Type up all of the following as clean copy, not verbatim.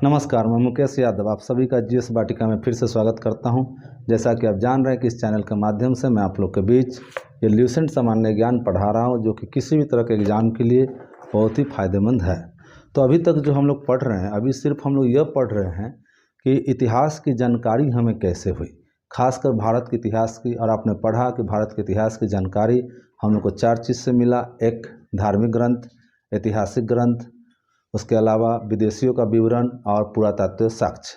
नमस्कार, मैं मुकेश यादव आप सभी का जीएस वाटिका में फिर से स्वागत करता हूं। जैसा कि आप जान रहे हैं कि इस चैनल के माध्यम से मैं आप लोग के बीच ये ल्यूसेंट सामान्य ज्ञान पढ़ा रहा हूं, जो कि किसी भी तरह के एग्ज़ाम के लिए बहुत ही फ़ायदेमंद है। तो अभी तक जो हम लोग पढ़ रहे हैं, अभी सिर्फ हम लोग यह पढ़ रहे हैं कि इतिहास की जानकारी हमें कैसे हुई, खासकर भारत के इतिहास की। और आपने पढ़ा कि भारत के इतिहास की जानकारी हम लोग को 4 चीज़ से मिला। एक, धार्मिक ग्रंथ, ऐतिहासिक ग्रंथ, उसके अलावा विदेशियों का विवरण और पुरातात्विक साक्ष्य।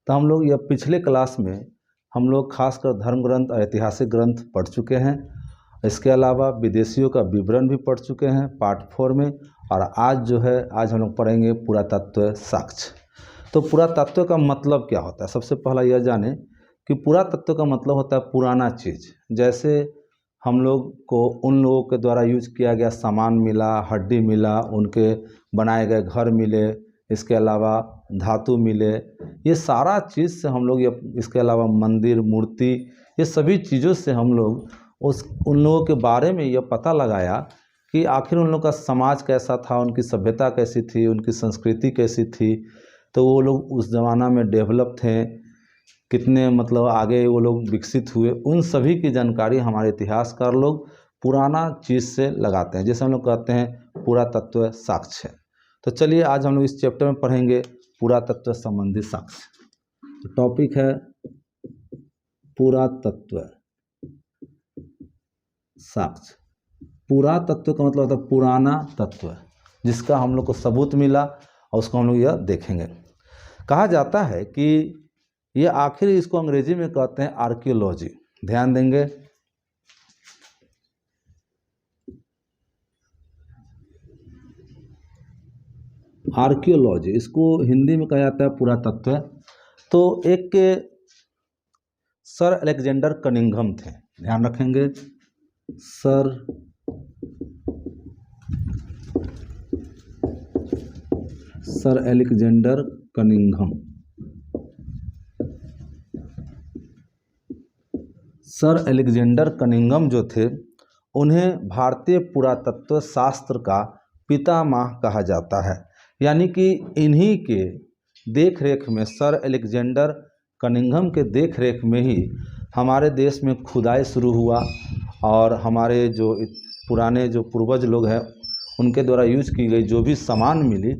तो हम लोग यह पिछले क्लास में हम लोग खासकर धर्म ग्रंथ और ऐतिहासिक ग्रंथ पढ़ चुके हैं। इसके अलावा विदेशियों का विवरण भी पढ़ चुके हैं पार्ट 4 में। और आज हम लोग पढ़ेंगे पुरातात्विक साक्ष्य। तो पुरातत्व का मतलब क्या होता है? सबसे पहला यह जाने कि पुरातत्व का मतलब होता है पुराना चीज़। जैसे हम लोग को उन लोगों के द्वारा यूज किया गया सामान मिला, हड्डी मिला, उनके बनाए गए घर मिले, इसके अलावा धातु मिले, ये सारा चीज़ से हम लोग इसके अलावा मंदिर, मूर्ति, ये सभी चीज़ों से हम लोग उन लोगों के बारे में यह पता लगाया कि आखिर उन लोगों का समाज कैसा था, उनकी सभ्यता कैसी थी, उनकी संस्कृति कैसी थी। तो वो लोग उस ज़माना में डेवलप थे, कितने मतलब आगे वो लोग विकसित हुए, उन सभी की जानकारी हमारे इतिहासकार लोग पुराना चीज़ से लगाते हैं, जैसे हम लोग कहते हैं पुरातत्व साक्ष्य। तो चलिए आज हम लोग इस चैप्टर में पढ़ेंगे पुरातत्व संबंधी साक्ष्य। तो टॉपिक है पुरातत्व साक्ष्य। पुरातत्व का मतलब होता है पुराना तत्व, जिसका हम लोग को सबूत मिला और उसको हम लोग यह देखेंगे। कहा जाता है कि ये आखिर इसको अंग्रेजी में कहते हैं आर्कियोलॉजी। ध्यान देंगे, आर्कियोलॉजी, इसको हिंदी में कहा जाता है पुरातत्व। तो एक सर अलेक्जेंडर कनिंघम थे, ध्यान रखेंगे, sir Alexander Cunningham. Sir Alexander Cunningham जो थे, उन्हें भारतीय पुरातत्व शास्त्र का पितामह कहा जाता है। यानी कि इन्हीं के देख रेख में, सर अलेक्जेंडर कनिंघम के देख रेख में ही हमारे देश में खुदाई शुरू हुआ। और हमारे जो पुराने जो पूर्वज लोग हैं, उनके द्वारा यूज की गई जो भी सामान मिली,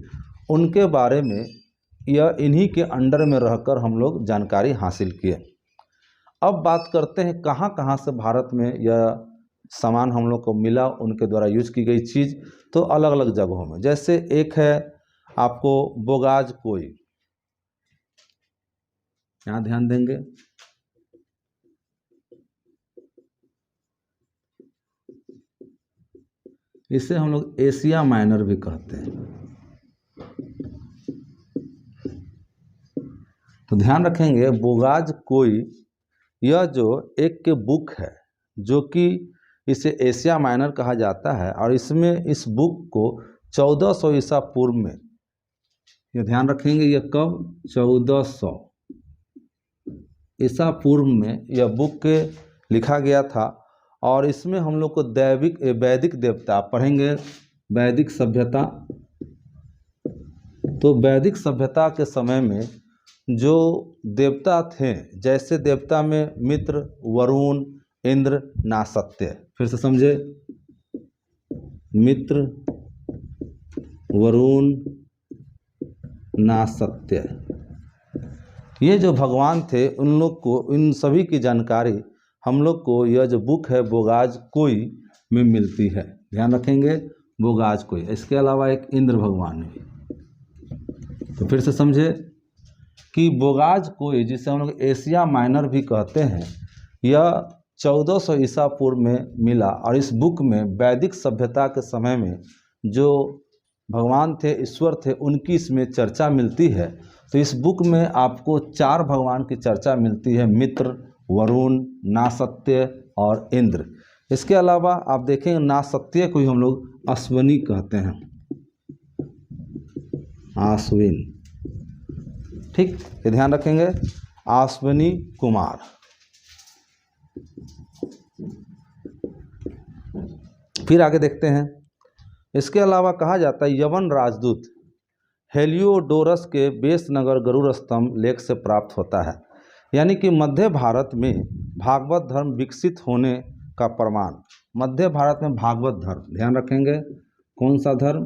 उनके बारे में यह इन्हीं के अंडर में रहकर हम लोग जानकारी हासिल किए। अब बात करते हैं कहाँ कहाँ से भारत में यह सामान हम लोग को मिला, उनके द्वारा यूज की गई चीज़। तो अलग अलग जगहों में, जैसे एक है आपको बोगाज कोई, यहाँ ध्यान देंगे, इसे हम लोग एशिया माइनर भी कहते हैं। तो ध्यान रखेंगे, बोगाज कोई यह जो एक के बुक है, जो कि इसे एशिया माइनर कहा जाता है। और इसमें इस बुक को 1400 ईसा पूर्व में, ये ध्यान रखेंगे, यह कब 1400 ईसा पूर्व में यह बुक लिखा गया था। और इसमें हम लोग को वैदिक देवता पढ़ेंगे, वैदिक सभ्यता। तो वैदिक सभ्यता के समय में जो देवता थे, जैसे देवता में मित्र, वरुण, इंद्र, नासत्य। फिर से समझे, मित्र, वरुण, नासत्य, ये जो भगवान थे, उन लोग को, इन सभी की जानकारी हम लोग को यह जो बुक है बोगाज कोई में मिलती है। ध्यान रखेंगे, बोगाज कोई। इसके अलावा एक इंद्र भगवान भी। तो फिर से समझे कि बोगाज कोई, जिसे हम लोग एशिया माइनर भी कहते हैं, यह 1400 ईसा पूर्व में मिला। और इस बुक में वैदिक सभ्यता के समय में जो भगवान थे, ईश्वर थे, उनकी इसमें चर्चा मिलती है। तो इस बुक में आपको 4 भगवान की चर्चा मिलती है, मित्र, वरुण, नासत्य और इंद्र। इसके अलावा आप देखेंगे नासत्य को ही हम लोग अश्विनी कहते हैं, आश्विन। ठीक, ये ध्यान रखेंगे, अश्विनी कुमार। फिर आगे देखते हैं, इसके अलावा कहा जाता है यवन राजदूत। हेलियोडोरस के बेस नगर गरुड़ स्तंभ लेख से प्राप्त होता है। यानी कि मध्य भारत में भागवत धर्म विकसित होने का प्रमाण, मध्य भारत में भागवत धर्म, ध्यान रखेंगे कौन सा धर्म,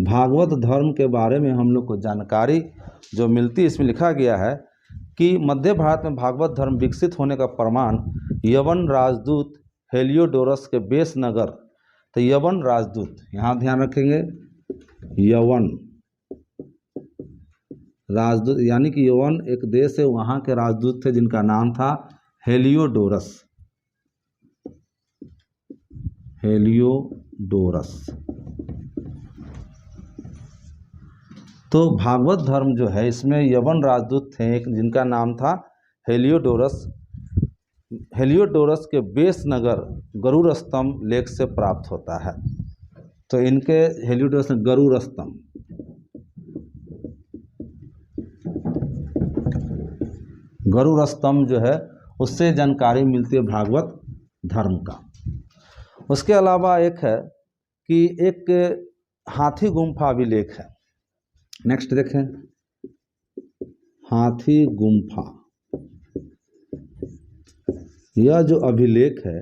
भागवत धर्म के बारे में हम लोग को जानकारी जो मिलती है, इसमें लिखा गया है कि मध्य भारत में भागवत धर्म विकसित होने का प्रमाण यवन राजदूत हेलियोडोरस के बेस नगर, तो यवन राजदूत, यहाँ ध्यान रखेंगे यवन राजदूत, यानी कि यवन एक देश है, वहाँ के राजदूत थे जिनका नाम था हेलियोडोरस। तो भागवत धर्म जो है इसमें यवन राजदूत थे एक जिनका नाम था हेलियोडोरस। हेलियोडोरस के बेस नगर गरुड़ स्तंभ लेख से प्राप्त होता है। तो इनके हेलियोडोरस गरुड़ स्तंभ, गरुड़ स्तंभ जो है उससे जानकारी मिलती है भागवत धर्म का। उसके अलावा एक है कि एक हाथी गुम्फा अभिलेख है। नेक्स्ट देखें, हाथी गुम्फा, यह जो अभिलेख है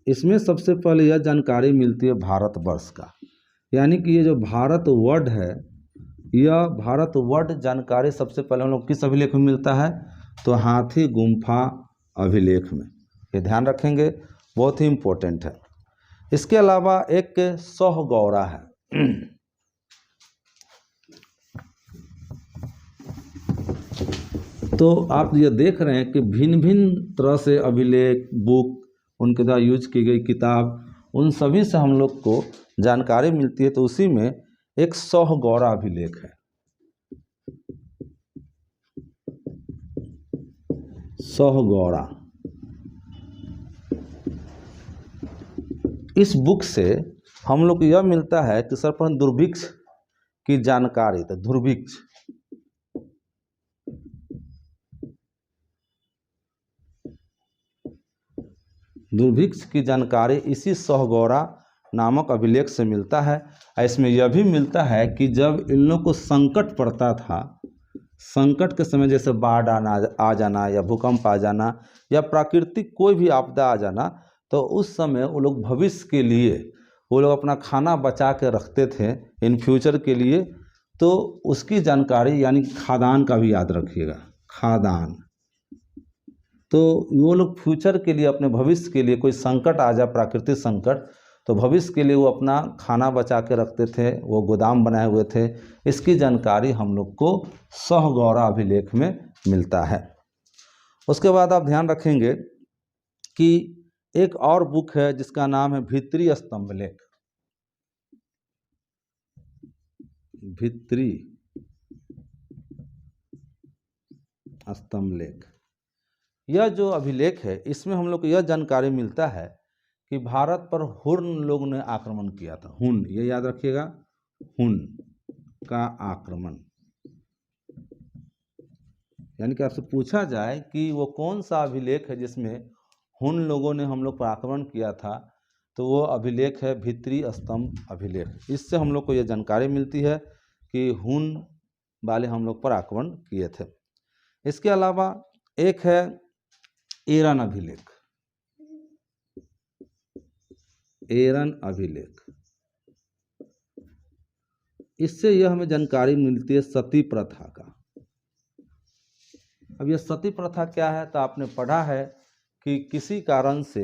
इसमें सबसे पहले यह जानकारी मिलती है भारतवर्ष का, यानी कि ये जो भारतवर्ष है, यह भारतवर्ष जानकारी सबसे पहले हम लोग किस अभिलेख में मिलता है, तो हाथी गुम्फा अभिलेख में। ये ध्यान रखेंगे, बहुत ही इम्पोर्टेंट है। इसके अलावा एक सोहगौरा है। तो आप ये देख रहे हैं कि भिन्न भिन्न तरह से अभिलेख, बुक, उनके द्वारा यूज की गई किताब, उन सभी से हम लोग को जानकारी मिलती है। तो उसी में एक सोहगौरा अभिलेख है। सोहगौरा, इस बुक से हम लोग को यह मिलता है कि सर्वप्रथम दुर्भिक्ष की जानकारी, तो दुर्भिक्ष की जानकारी इसी सोहगौरा नामक अभिलेख से मिलता है। इसमें यह भी मिलता है कि जब इन लोग को संकट पड़ता था, संकट के समय जैसे बाढ़ आ जाना या भूकंप आ जाना या प्राकृतिक कोई भी आपदा आ जाना, तो उस समय वो लोग भविष्य के लिए वो लोग अपना खाना बचा के रखते थे इन फ्यूचर के लिए। तो उसकी जानकारी, यानी खादान का भी याद रखिएगा, खादान, तो वो लोग फ्यूचर के लिए, अपने भविष्य के लिए कोई संकट आ जाए, प्राकृतिक संकट, तो भविष्य के लिए वो अपना खाना बचा के रखते थे, वो गोदाम बनाए हुए थे। इसकी जानकारी हम लोग को सोहगौरा अभिलेख में मिलता है। उसके बाद आप ध्यान रखेंगे कि एक और बुक है जिसका नाम है भित्री स्तंभ लेख। भित्री स्तंभ लेख, यह जो अभिलेख है इसमें हम लोग को यह जानकारी मिलता है कि भारत पर हुन लोग ने आक्रमण किया था। हुन, ये याद रखिएगा, हुन का आक्रमण, यानी कि आपसे पूछा जाए कि वो कौन सा अभिलेख है जिसमें हुन लोगों ने हम लोग पर आक्रमण किया था, तो वो अभिलेख है भित्री स्तंभ अभिलेख। इससे हम लोग को यह जानकारी मिलती है कि हुन वाले हम लोग पर आक्रमण किए थे। इसके अलावा एक है एरन अभिलेख। एरन अभिलेख, इससे यह हमें जानकारी मिलती है सती प्रथा का। अब यह सती प्रथा क्या है, तो आपने पढ़ा है कि किसी कारण से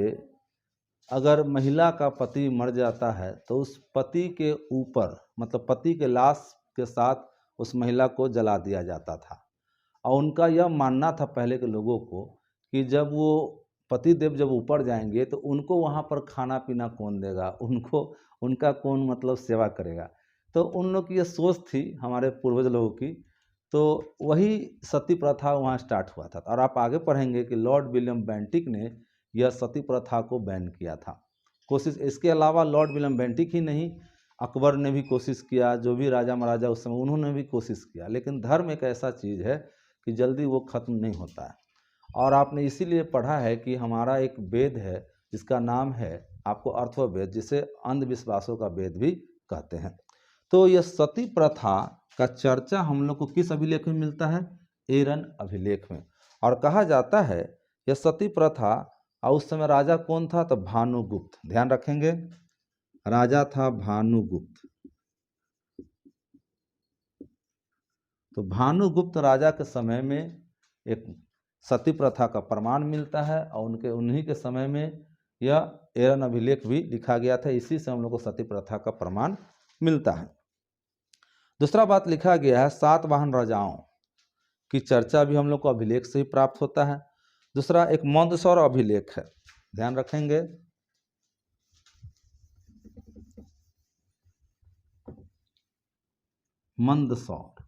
अगर महिला का पति मर जाता है तो उस पति के ऊपर, मतलब पति के लाश के साथ उस महिला को जला दिया जाता था। और उनका यह मानना था पहले के लोगों को कि जब वो पति देव जब ऊपर जाएंगे तो उनको वहाँ पर खाना पीना कौन देगा, उनका कौन मतलब सेवा करेगा। तो उन लोग की ये सोच थी, हमारे पूर्वज लोगों की। तो वही सती प्रथा वहाँ स्टार्ट हुआ था। और आप आगे पढ़ेंगे कि लॉर्ड विलियम बेंटिक ने यह सती प्रथा को बैन किया था। कोशिश, इसके अलावा लॉर्ड विलियम बेंटिक ही नहीं, अकबर ने भी कोशिश किया, जो भी राजा महाराजा उस समय उन्होंने भी कोशिश किया। लेकिन धर्म एक ऐसा चीज़ है कि जल्दी वो ख़त्म नहीं होता है। और आपने इसीलिए पढ़ा है कि हमारा एक वेद है जिसका नाम है आपको अर्थववेद, जिसे अंधविश्वासों का वेद भी कहते हैं। तो यह सती प्रथा का चर्चा हम लोग को किस अभिलेख में मिलता है? एरन अभिलेख में। और कहा जाता है यह सती प्रथा, और उस समय राजा कौन था? तो भानुगुप्त। ध्यान रखेंगे, राजा था भानुगुप्त। तो भानुगुप्त राजा के समय में एक सती प्रथा का प्रमाण मिलता है, और उन्हीं के समय में यह एरन अभिलेख भी लिखा गया था। इसी से हम लोग को सती प्रथा का प्रमाण मिलता है। दूसरा बात लिखा गया है, सातवाहन राजाओं की चर्चा भी हम लोग को अभिलेख से ही प्राप्त होता है। दूसरा एक मंदसौर अभिलेख है, ध्यान रखेंगे। मंदसौर,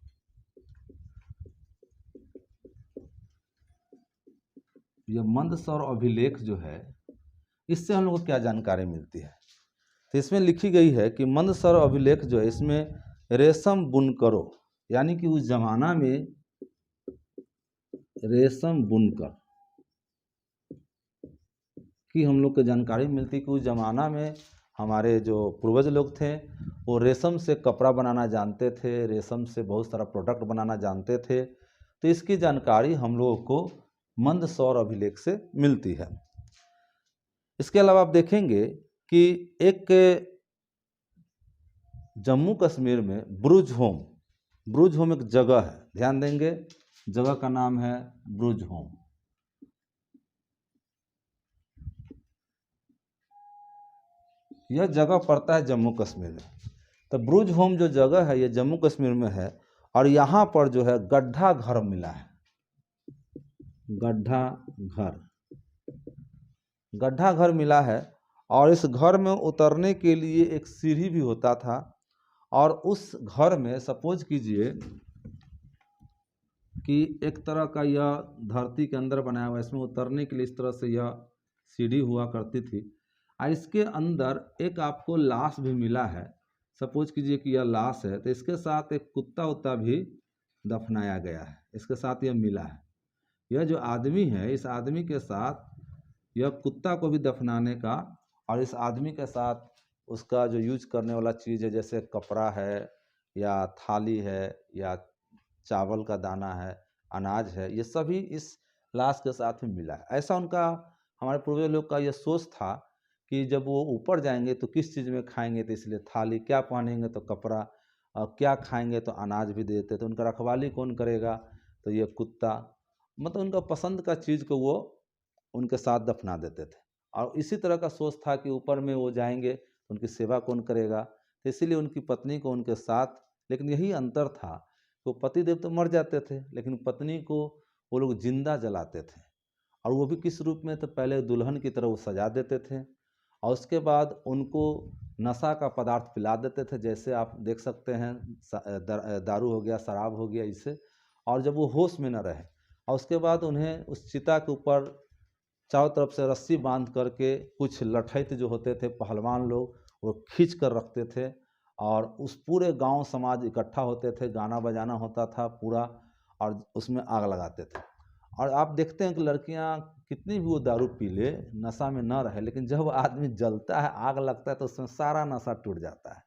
यह मंदसौर अभिलेख जो है, इससे हम लोग को क्या जानकारी मिलती है? तो इसमें लिखी गई है कि मंदसौर अभिलेख जो है, इसमें रेशम बुनकरों, यानी कि उस जमाना में रेशम बुनकर की हम लोग को जानकारी मिलती कि उस जमाना में हमारे जो पूर्वज लोग थे वो रेशम से कपड़ा बनाना जानते थे, रेशम से बहुत सारा प्रोडक्ट बनाना जानते थे। तो इसकी जानकारी हम लोगों को मंदसौर अभिलेख से मिलती है। इसके अलावा आप देखेंगे कि एक जम्मू कश्मीर में ब्रुज होम एक जगह है, ध्यान देंगे, जगह का नाम है ब्रुज होम। यह जगह पड़ता है जम्मू कश्मीर में। तो ब्रुज होम जो जगह है ये जम्मू कश्मीर में है, और यहाँ पर जो है गड्ढा घर मिला है, गड्ढा घर मिला है। और इस घर में उतरने के लिए एक सीढ़ी भी होता था, और उस घर में सपोज कीजिए कि एक तरह का यह धरती के अंदर बनाया हुआ है, इसमें उतरने के लिए इस तरह से यह सीढ़ी हुआ करती थी। और इसके अंदर एक आपको लाश भी मिला है, सपोज कीजिए कि यह लाश है, तो इसके साथ एक कुत्ता भी दफनाया गया है, इसके साथ यह मिला है। यह जो आदमी है, इस आदमी के साथ यह कुत्ता को भी दफनाने का, और इस आदमी के साथ उसका जो यूज करने वाला चीज़ है, जैसे कपड़ा है या थाली है या चावल का दाना है, अनाज है, ये सभी इस लाश के साथ में मिला है। ऐसा उनका, हमारे पूर्वज लोग का यह सोच था कि जब वो ऊपर जाएंगे तो किस चीज़ में खाएंगे, तो इसलिए थाली, क्या पहनेंगे तो कपड़ा, और क्या खाएंगे तो अनाज भी देते। तो उनका रखवाली कौन करेगा? तो ये कुत्ता, मतलब उनका पसंद का चीज़ को वो उनके साथ दफना देते थे। और इसी तरह का सोच था कि ऊपर में वो जाएंगे तो उनकी सेवा कौन करेगा, तो इसीलिए उनकी पत्नी को उनके साथ, लेकिन यही अंतर था, वो पति देव तो मर जाते थे, लेकिन पत्नी को वो लोग जिंदा जलाते थे। और वो भी किस रूप में? तो पहले दुल्हन की तरह वो सजा देते थे, और उसके बाद उनको नशा का पदार्थ पिला देते थे, जैसे आप देख सकते हैं दारू हो गया, शराब हो गया, इससे। और जब वो होश में न रहे, और उसके बाद उन्हें उस चिता के ऊपर चारों तरफ से रस्सी बांध करके कुछ लठैत जो होते थे पहलवान लोग, वो खींच कर रखते थे, और उस पूरे गांव समाज इकट्ठा होते थे, गाना बजाना होता था पूरा, और उसमें आग लगाते थे। और आप देखते हैं कि लड़कियां कितनी भी वो दारू पी ले, नशा में न रहे, लेकिन जब आदमी जलता है, आग लगता है, तो उसमें सारा नशा टूट जाता है।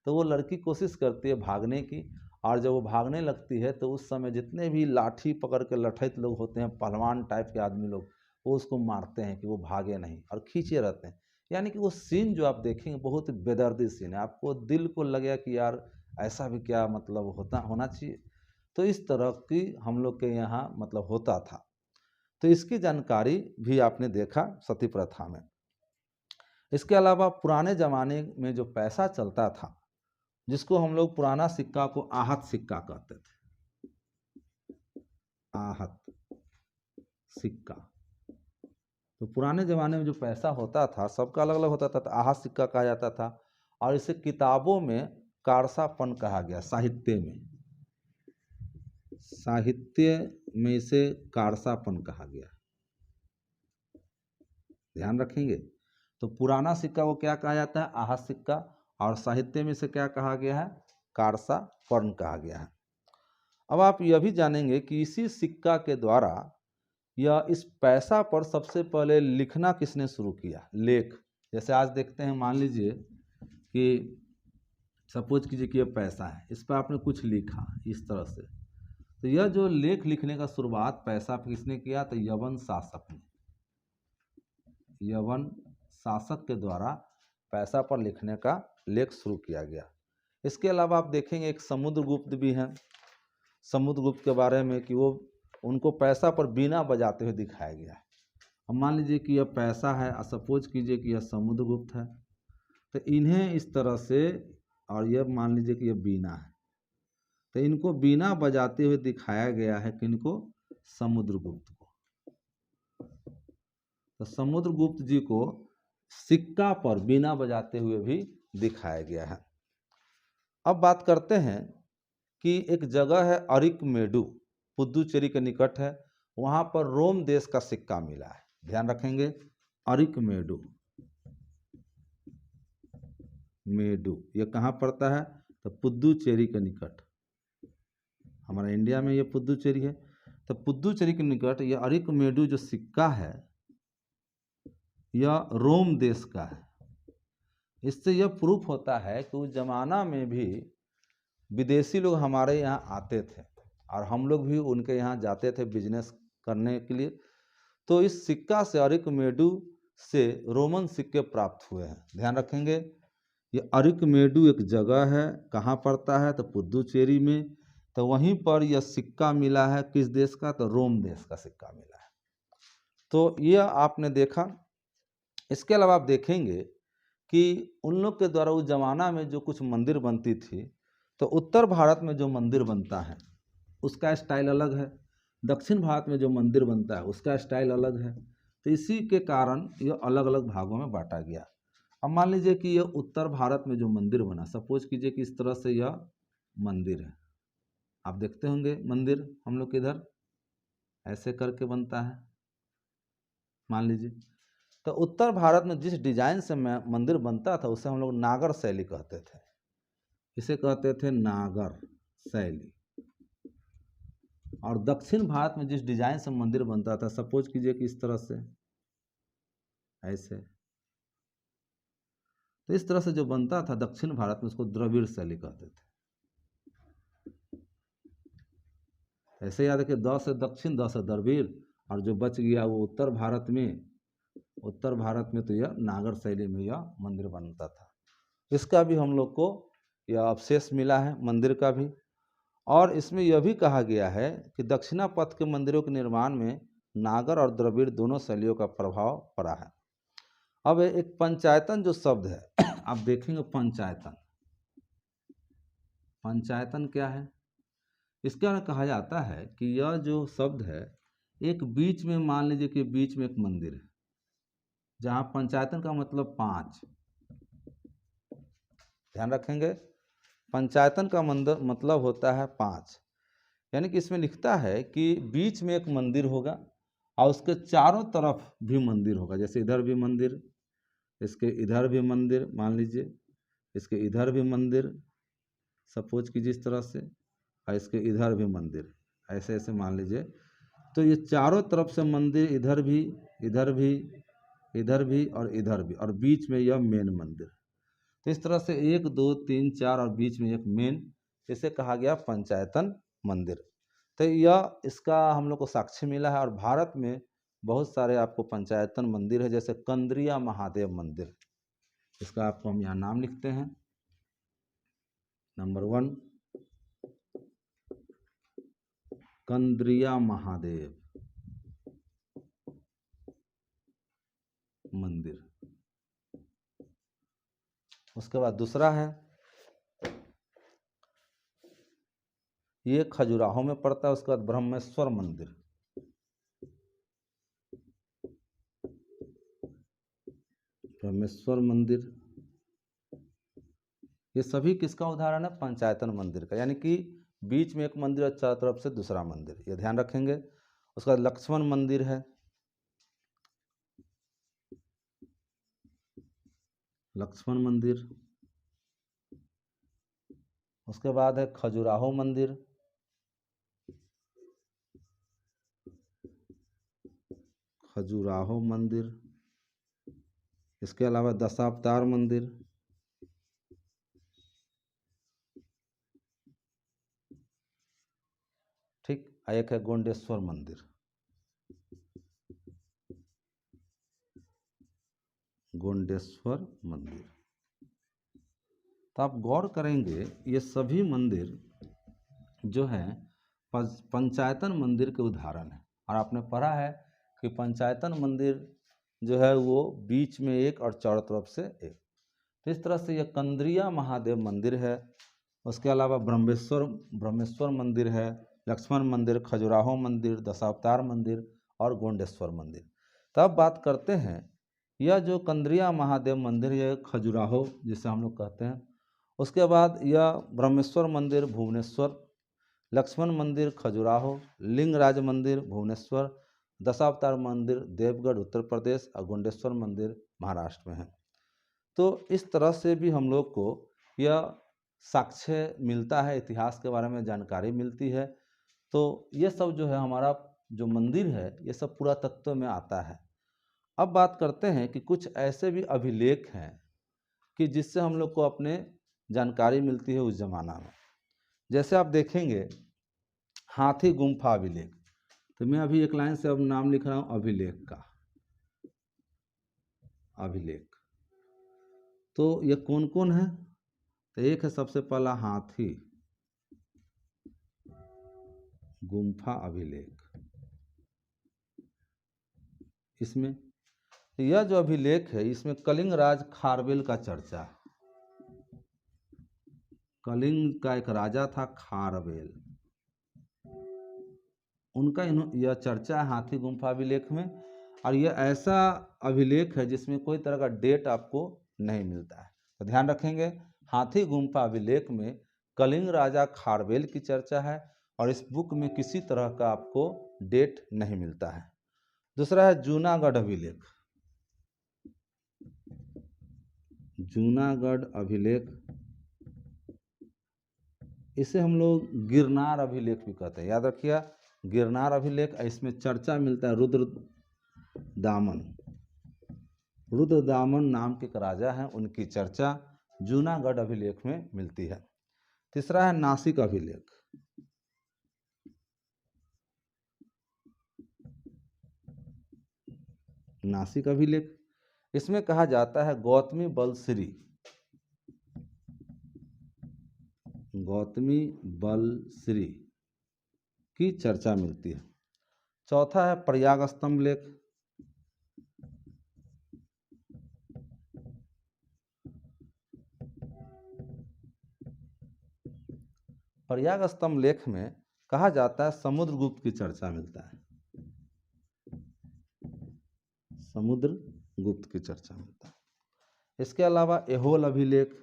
तो वो लड़की कोशिश करती है भागने की, और जब वो भागने लगती है तो उस समय जितने भी लाठी पकड़ के लठैत लोग होते हैं, पहलवान टाइप के आदमी लोग, वो उसको मारते हैं कि वो भागे नहीं, और खींचे रहते हैं। यानी कि वो सीन जो आप देखेंगे बहुत बेदर्दी सीन है, आपको दिल को लगेगा कि यार ऐसा भी क्या मतलब होना चाहिए। तो इस तरह की हम लोग के यहाँ मतलब होता था। तो इसकी जानकारी भी आपने देखा सती प्रथा में। इसके अलावा पुराने ज़माने में जो पैसा चलता था, जिसको हम लोग पुराना सिक्का को आहत सिक्का कहते थे, आहत सिक्का। तो पुराने ज़माने में जो पैसा होता था सबका अलग अलग होता था, तो आहत सिक्का कहा जाता था। और इसे किताबों में कारसापन कहा गया, साहित्य में इसे कारसापन कहा गया, ध्यान रखेंगे। तो पुराना सिक्का को क्या कहा जाता है? आहत सिक्का। और साहित्य में इसे क्या कहा गया है? कारसापन कहा गया है। अब आप यह भी जानेंगे कि इसी सिक्का के द्वारा या इस पैसा पर सबसे पहले लिखना किसने शुरू किया? लेख, जैसे आज देखते हैं, मान लीजिए कि सपोज कीजिए कि ये पैसा है, इस पर आपने कुछ लिखा इस तरह से, तो यह जो लेख लिखने का शुरुआत पैसा पे किसने किया? तो यवन शासक ने, यवन शासक के द्वारा पैसा पर लिखने का लेख शुरू किया गया। इसके अलावा आप देखेंगे एक समुद्रगुप्त भी हैं। समुद्रगुप्त के बारे में कि वो उनको पैसा पर बीना बजाते हुए दिखाया गया है। अब मान लीजिए कि यह पैसा है और सपोज कीजिए कि यह समुद्रगुप्त है, तो इन्हें इस तरह से, और यह मान लीजिए कि यह बीना है, तो इनको बीना बजाते हुए दिखाया गया है किनको? समुद्रगुप्त को। तो समुद्रगुप्त जी को सिक्का पर बीना बजाते हुए भी दिखाया गया है। अब बात करते हैं कि एक जगह है अरिकमेडु, पुदुचेरी के निकट है, वहाँ पर रोम देश का सिक्का मिला है। ध्यान रखेंगे, अरिकमेडु, मेडु ये कहाँ पड़ता है? तो पुदुचेरी के निकट, हमारा इंडिया में ये पुदुचेरी है। तो पुदुचेरी के निकट यह अरिकमेडु जो सिक्का है यह रोम देश का है। इससे यह प्रूफ होता है कि उस जमाना में भी विदेशी लोग हमारे यहाँ आते थे और हम लोग भी उनके यहाँ जाते थे बिजनेस करने के लिए। तो इस सिक्का से, अरिकमेडु से रोमन सिक्के प्राप्त हुए हैं। ध्यान रखेंगे, ये अरिकमेडु एक जगह है, कहाँ पड़ता है? तो पुदुचेरी में। तो वहीं पर यह सिक्का मिला है, किस देश का? तो रोम देश का सिक्का मिला है। तो यह आपने देखा। इसके अलावा आप देखेंगे कि उन लोग के द्वारा उस जमाना में जो कुछ मंदिर बनती थी, तो उत्तर भारत में जो मंदिर बनता है उसका स्टाइल अलग है, दक्षिण भारत में जो मंदिर बनता है उसका स्टाइल अलग है। तो इसी के कारण यह अलग अलग भागों में बांटा गया। अब मान लीजिए कि यह उत्तर भारत में जो मंदिर बना, सपोज कीजिए कि इस तरह से यह मंदिर है, आप देखते होंगे मंदिर हम लोग के इधर ऐसे करके बनता है, मान लीजिए। तो उत्तर भारत में जिस डिजाइन से मंदिर बनता था उसे हम लोग नागर शैली कहते थे, इसे कहते थे नागर शैली। और दक्षिण भारत में जिस डिजाइन से मंदिर बनता था, सपोज कीजिए कि इस तरह से ऐसे, तो इस तरह से जो बनता था दक्षिण भारत में उसको द्रविड़ शैली कहते थे। ऐसे याद है कि द से दक्षिण, द से द्रविड़, और जो बच गया वो उत्तर भारत में। उत्तर भारत में तो यह नागर शैली में यह मंदिर बनता था। इसका भी हम लोग को यह अवशेष मिला है मंदिर का भी। और इसमें यह भी कहा गया है कि दक्षिणापथ के मंदिरों के निर्माण में नागर और द्रविड़ दोनों शैलियों का प्रभाव पड़ा है। अब एक पंचायतन जो शब्द है आप देखेंगे, पंचायतन, पंचायतन क्या है? इसके बारे में कहा जाता है कि यह जो शब्द है, एक बीच में, मान लीजिए कि बीच में एक मंदिर है, जहाँ पंचायतन का मतलब 5। ध्यान रखेंगे, पंचायतन का मतलब होता है 5। यानी कि इसमें लिखता है कि बीच में एक मंदिर होगा और उसके चारों तरफ भी मंदिर होगा। जैसे इधर भी मंदिर, इसके इधर भी मंदिर, मान लीजिए इसके इधर भी मंदिर, सपोज कीजिए इस तरह से, और इसके इधर भी मंदिर, ऐसे ऐसे मान लीजिए। तो ये चारों तरफ से मंदिर, इधर भी, इधर भी, इधर भी और इधर भी, और बीच में यह मेन मंदिर। तो इस तरह से 1 2 3 4 और बीच में एक मेन, इसे कहा गया पंचायतन मंदिर। तो यह इसका हम लोग को साक्ष्य मिला है। और भारत में बहुत सारे आपको पंचायतन मंदिर है, जैसे कंद्रिया महादेव मंदिर, इसका आपको हम यहाँ नाम लिखते हैं। नंबर 1 कंद्रिया महादेव मंदिर। उसके बाद दूसरा है, ये खजुराहो में पड़ता है। उसके बाद ब्रह्मेश्वर मंदिर, ब्रह्मेश्वर मंदिर, ये सभी किसका उदाहरण है? पंचायतन मंदिर का। यानी कि बीच में एक मंदिर और चारों तरफ से दूसरा मंदिर, ये ध्यान रखेंगे। उसके बाद लक्ष्मण मंदिर है, लक्ष्मण मंदिर। उसके बाद है खजुराहो मंदिर, खजुराहो मंदिर, इसके अलावा दशावतार मंदिर, ठीक, एक है गोंडेश्वर मंदिर। गोंडेश्वर मंदिर, तो आप गौर करेंगे ये सभी मंदिर जो हैं पंचायतन मंदिर के उदाहरण हैं। और आपने पढ़ा है कि पंचायतन मंदिर जो है वो बीच में एक और चारों तरफ से एक। तो इस तरह से यह कंद्रिया महादेव मंदिर है। उसके अलावा ब्रह्मेश्वर मंदिर है, लक्ष्मण मंदिर, खजुराहो मंदिर, दशावतार मंदिर और गोंडेश्वर मंदिर। तब बात करते हैं यह जो कंद्रिया महादेव मंदिर, यह खजुराहो जिसे हम लोग कहते हैं। उसके बाद यह ब्रह्मेश्वर मंदिर भुवनेश्वर, लक्ष्मण मंदिर खजुराहो, लिंगराज मंदिर भुवनेश्वर, दशावतार मंदिर देवगढ़ उत्तर प्रदेश और गोंडेश्वर मंदिर महाराष्ट्र में है। तो इस तरह से भी हम लोग को यह साक्ष्य मिलता है, इतिहास के बारे में जानकारी मिलती है। तो ये सब जो है हमारा जो मंदिर है ये सब पुरातत्व में आता है। अब बात करते हैं कि कुछ ऐसे भी अभिलेख हैं कि जिससे हम लोग को अपने जानकारी मिलती है उस जमाना में। जैसे आप देखेंगे हाथी गुम्फा अभिलेख, तो मैं अभी एक लाइन से अब नाम लिख रहा हूँ अभिलेख का। अभिलेख तो ये कौन कौन है? तो एक है सबसे पहला हाथी गुम्फा अभिलेख। इसमें यह जो अभिलेख है इसमें कलिंग राज खारवेल का चर्चा है। कलिंग का एक राजा था खारवेल, उनका यह चर्चा है हाथी गुम्फा अभिलेख में। और यह ऐसा अभिलेख है जिसमें कोई तरह का डेट आपको नहीं मिलता है। तो ध्यान रखेंगे, हाथी गुम्फा अभिलेख में कलिंग राजा खारवेल की चर्चा है और इस बुक में किसी तरह का आपको डेट नहीं मिलता है। दूसरा है जूनागढ़ अभिलेख। जूनागढ़ अभिलेख, इसे हम लोग गिरनार अभिलेख भी कहते हैं। याद रखिए गिरनार अभिलेख, इसमें चर्चा मिलता है रुद्रदामन नाम के एक राजा हैं, उनकी चर्चा जूनागढ़ अभिलेख में मिलती है। तीसरा है नासिक अभिलेख। नासिक अभिलेख, इसमें कहा जाता है गौतमी बलश्री की चर्चा मिलती है। चौथा है प्रयाग स्तंभ लेख। प्रयाग स्तंभ लेख में कहा जाता है समुद्रगुप्त की चर्चा मिलता है। समुद्रगुप्त की चर्चा मिलता है। इसके अलावा एहोल अभिलेख।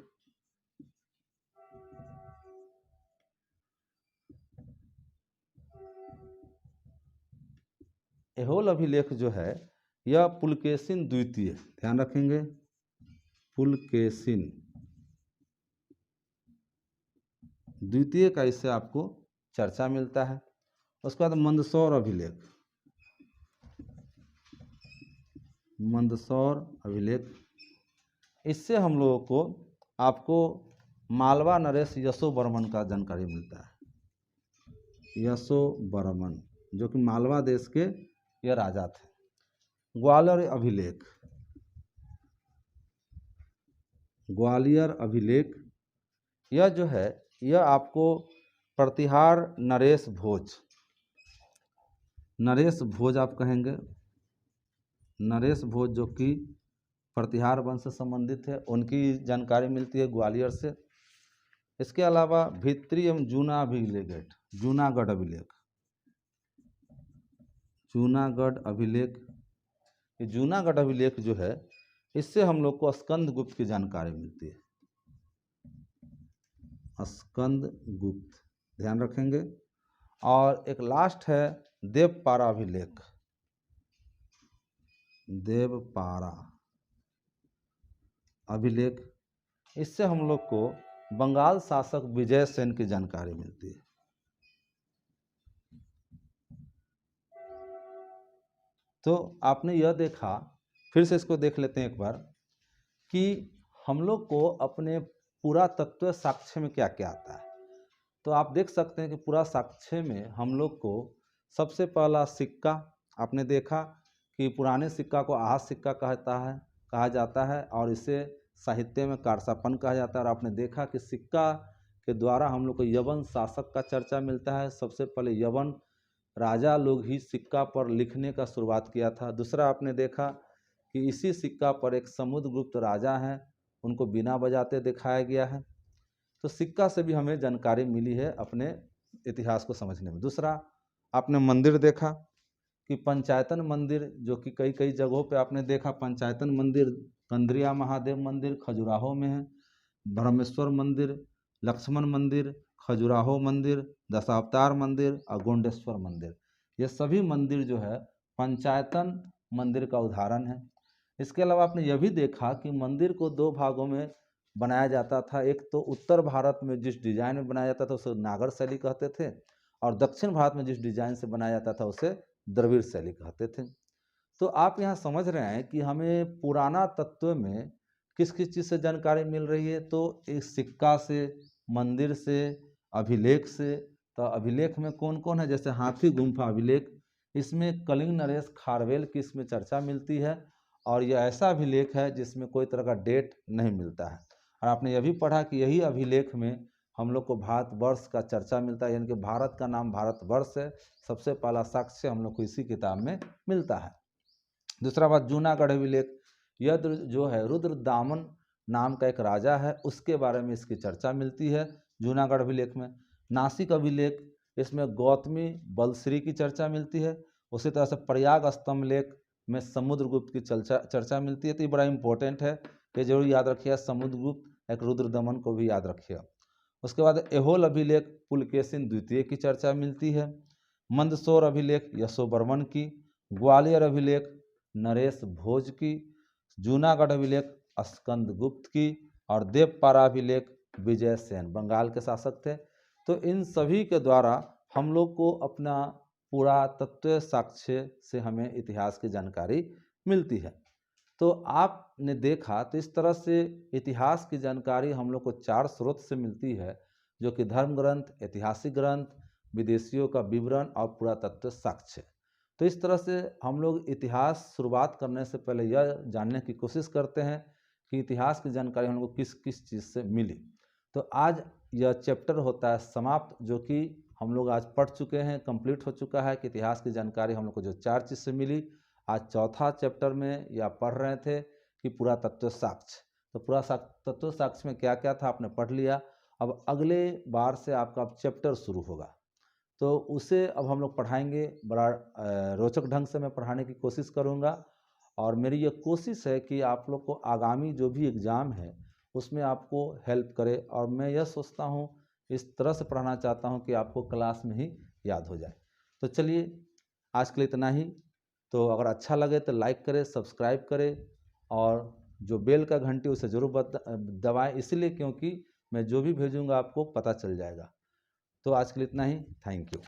एहोल अभिलेख जो है यह पुलकेशिन द्वितीय, ध्यान रखेंगे पुलकेशिन द्वितीय का इससे आपको चर्चा मिलता है। उसके बाद मंदसौर अभिलेख। मंदसौर अभिलेख, इससे हम लोगों को आपको मालवा नरेश यशो बर्मन का जानकारी मिलता है। यशो बर्मन जो कि मालवा देश के यह राजा थे। ग्वालियर अभिलेख। ग्वालियर अभिलेख यह जो है यह आपको प्रतिहार नरेश भोज आप कहेंगे, नरेश भोज जो कि प्रतिहार वंश से संबंधित है, उनकी जानकारी मिलती है ग्वालियर से। इसके अलावा भित्री एवं जूनागढ़ अभिलेख। जूनागढ़ अभिलेख, ये जूनागढ़ अभिलेख जो है इससे हम लोग को स्कंदगुप्त की जानकारी मिलती है। स्कंदगुप्त, ध्यान रखेंगे। और एक लास्ट है देवपारा अभिलेख। देवपारा अभिलेख, इससे हम लोग को बंगाल शासक विजय सेन की जानकारी मिलती है। तो आपने यह देखा, फिर से इसको देख लेते हैं एक बार कि हम लोग को अपने पुरातत्व साक्ष्य में क्या क्या आता है। तो आप देख सकते हैं कि पूरा साक्ष्य में हम लोग को सबसे पहला सिक्का, आपने देखा कि पुराने सिक्का को आहत सिक्का कहा जाता है और इसे साहित्य में कारसापन कहा जाता है। और आपने देखा कि सिक्का के द्वारा हम लोग को यवन शासक का चर्चा मिलता है। सबसे पहले यवन राजा लोग ही सिक्का पर लिखने का शुरुआत किया था। दूसरा आपने देखा कि इसी सिक्का पर एक समुद्रगुप्त राजा हैं, उनको बीना बजाते दिखाया गया है। तो सिक्का से भी हमें जानकारी मिली है अपने इतिहास को समझने में। दूसरा आपने मंदिर देखा कि पंचायतन मंदिर, जो कि कई कई जगहों पे आपने देखा पंचायतन मंदिर, कंद्रिया महादेव मंदिर खजुराहो में है, ब्रह्मेश्वर मंदिर, लक्ष्मण मंदिर, खजुराहो मंदिर, दशावतार मंदिर और गोंडेश्वर मंदिर, ये सभी मंदिर जो है पंचायतन मंदिर का उदाहरण है। इसके अलावा आपने यह भी देखा कि मंदिर को दो भागों में बनाया जाता था। एक तो उत्तर भारत में जिस डिजाइन में बनाया जाता था उसे नागर शैली कहते थे, और दक्षिण भारत में जिस डिजाइन से बनाया जाता था उसे द्रविड़ शैली कहते थे। तो आप यहाँ समझ रहे हैं कि हमें पुराना तत्व में किस किस चीज़ से जानकारी मिल रही है। तो इस सिक्का से, मंदिर से, अभिलेख से। तो अभिलेख में कौन कौन है, जैसे हाथी गुम्फा अभिलेख, इसमें कलिंग नरेश खारवेल की इसमें चर्चा मिलती है और यह ऐसा अभिलेख है जिसमें कोई तरह का डेट नहीं मिलता है। और आपने यह भी पढ़ा कि यही अभिलेख में हम लोग को भारतवर्ष का चर्चा मिलता है, यानी कि भारत का नाम भारतवर्ष है। सबसे पहला साक्ष्य हम लोग को इसी किताब में मिलता है। दूसरा बात, जूनागढ़ अभिलेख, यह जो है रुद्रदामन नाम का एक राजा है, उसके बारे में इसकी चर्चा मिलती है जूनागढ़ अभिलेख में। नासिक अभिलेख, इसमें गौतमी बलश्री की चर्चा मिलती है। उसी तरह से प्रयाग स्तंभ लेख में समुद्रगुप्त की चर्चा मिलती है। तो ये बड़ा इंपॉर्टेंट है, ये जरूर याद रखिए। समुद्रगुप्त एक रुद्रदमन को भी याद रखिए। उसके बाद ऐहोल अभिलेख पुलकेशिन द्वितीय की चर्चा मिलती है। मंदसौर अभिलेख यशोवर्मन की। ग्वालियर अभिलेख नरेश भोज की। जूनागढ़ अभिलेख स्कंदगुप्त की। और देवपारा अभिलेख विजय सेन, बंगाल के शासक थे। तो इन सभी के द्वारा हम लोग को अपना पुरातत्व साक्ष्य से हमें इतिहास की जानकारी मिलती है। तो आपने देखा, तो इस तरह से इतिहास की जानकारी हम लोग को चार स्रोत से मिलती है, जो कि धर्म ग्रंथ, ऐतिहासिक ग्रंथ, विदेशियों का विवरण और पुरातत्व साक्ष्य। तो इस तरह से हम लोग इतिहास शुरुआत करने से पहले यह जानने की कोशिश करते हैं कि इतिहास की जानकारी हम लोग को किस किस चीज़ से मिली। तो आज यह चैप्टर होता है समाप्त, जो कि हम लोग आज पढ़ चुके हैं, कंप्लीट हो चुका है कि इतिहास की जानकारी हम लोग को जो चार चीज़ से मिली। आज चौथा चैप्टर में या पढ़ रहे थे कि पुरातत्व साक्ष्य। तो पुरातत्व साक्ष्य में क्या क्या था आपने पढ़ लिया। अब अगले बार से आपका अब चैप्टर शुरू होगा, तो उसे अब हम लोग पढ़ाएंगे। बड़ा रोचक ढंग से मैं पढ़ाने की कोशिश करूँगा, और मेरी ये कोशिश है कि आप लोग को आगामी जो भी एग्ज़ाम है उसमें आपको हेल्प करे। और मैं यह सोचता हूँ, इस तरह से पढ़ाना चाहता हूँ कि आपको क्लास में ही याद हो जाए। तो चलिए, आज के लिए इतना ही। तो अगर अच्छा लगे तो लाइक करें, सब्सक्राइब करें, और जो बेल का घंटी उसे ज़रूर दबाएं, इसलिए क्योंकि मैं जो भी भेजूँगा आपको पता चल जाएगा। तो आज के लिए इतना ही। Thank you.